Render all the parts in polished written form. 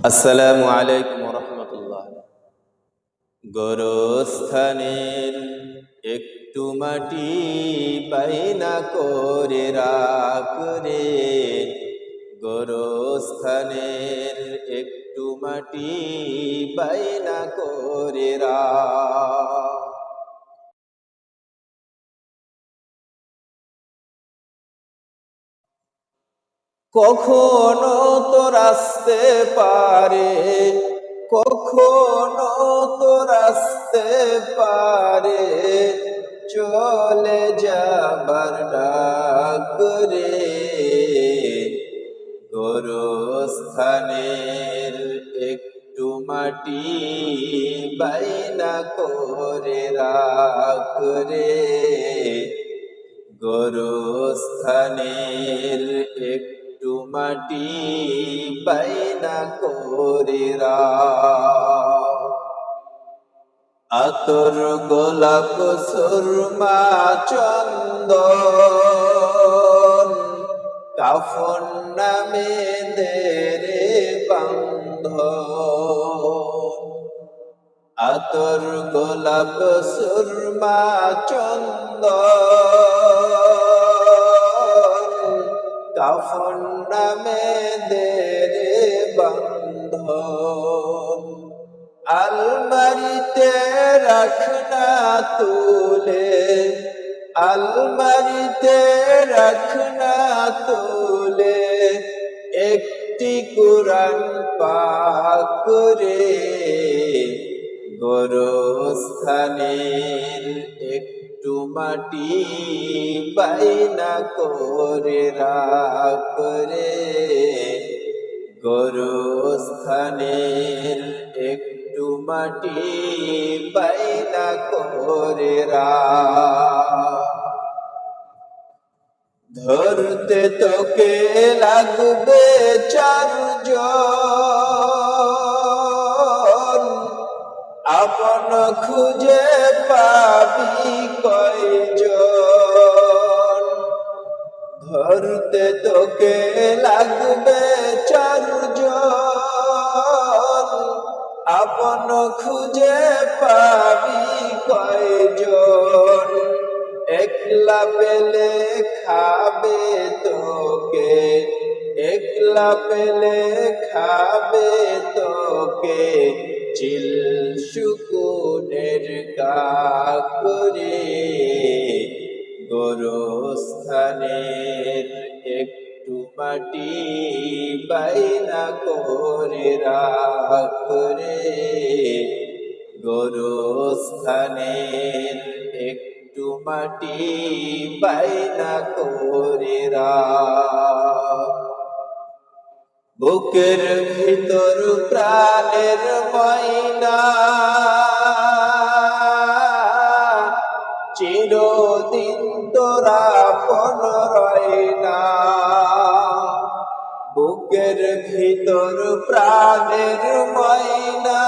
আসসালামু আলাইকুম রহমতুল্লাহ। গোরস্থানের একটু মাটি বাইনা করে রাখ রে, গোরস্থানের একটু মাটি বাইনা করে রাখ। কখনো তোর আসতে পারে, কখনো তোর আসতে পারে, চলে যাবার ডাক রে, গোরস্থানের একটু মাটি বাইনা করে রাখ রে, গোরস্থানের একটু মাটি বাইনা করে রাখ। আতর গোলাপ সুরমা চন্দন কাফন নামে দেরে বান্ধন। আতর গোলাপ সুরমা চন্দন কাফন নামে দেরে বান্ধন। আলমারিতে রাখনা তুলে, আলমারিতে রাখনা তুলে, একটি কুরআন পাক রে, গোরস্থানের একটু মাটি বাইনা করে রাখ রে, গোরস্থানের একটু মাটি বাইনা করে রাখ। ধরতে তোকে লাগবে চারজন, আপন খুঁজে পাবি কয়জন। ধরতে তোকে লাগবে চারজন, আপন খুঁজে পাবি কয়জন। একলা পেলে খাবে তোকে, একলা পেলে খাবে তোকে, চিল শুকুনের কাক রে, গোরস্থানের একটু মাটি বাইনা করে রাখ রে, গোরস্থানের একটু মাটি বাইনা করে রাখ। বুকের ভিতর প্রাণের ময়না চিরদিন তোরা আপন রয়না। বুকের ভিতর প্রাণের ময়না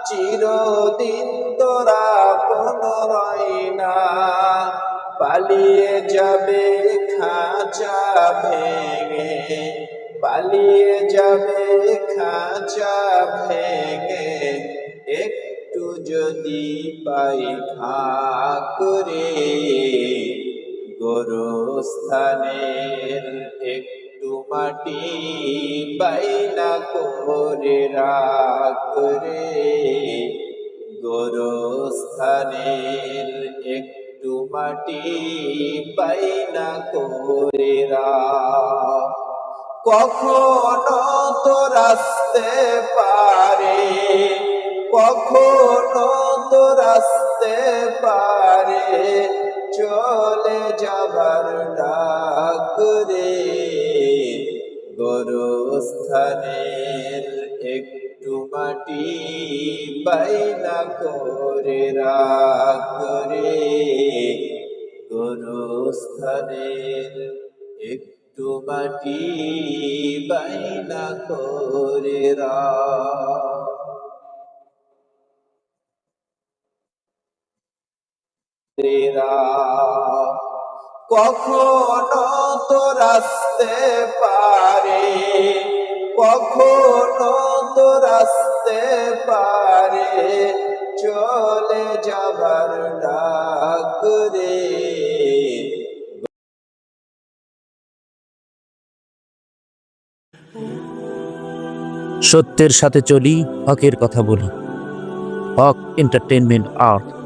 চিরদিন তোরা আপন রয়না। পালিয়ে যাবে খাঁচা ভেঙে, পালিয়ে যাবে খাঁচা ভেঙে, একটু যদি পাই ফাঁক রে, গোরস্থানের একটু মাটি বাইনা করে রাখ রে, গোরস্থানের একটু মাটি বাইনা করে রাখ। কখনো তোর আসতে পারে, কখনো তোর আসতে পারে, চলে যাবার ডাক রে, গোরস্থানের একটু মাটি বাইনা করে রাখ রে, গোরস্থানের একটু মাটি বাইনা করে রাখ। কখনো তোর আসতে পারে, কখনো তো রাস্তে পারে চলে যাবার ডাক রে। সত্যের সাথে চলি, হকের কথা বলি। হক এন্টারটেইনমেন্ট আর্ট।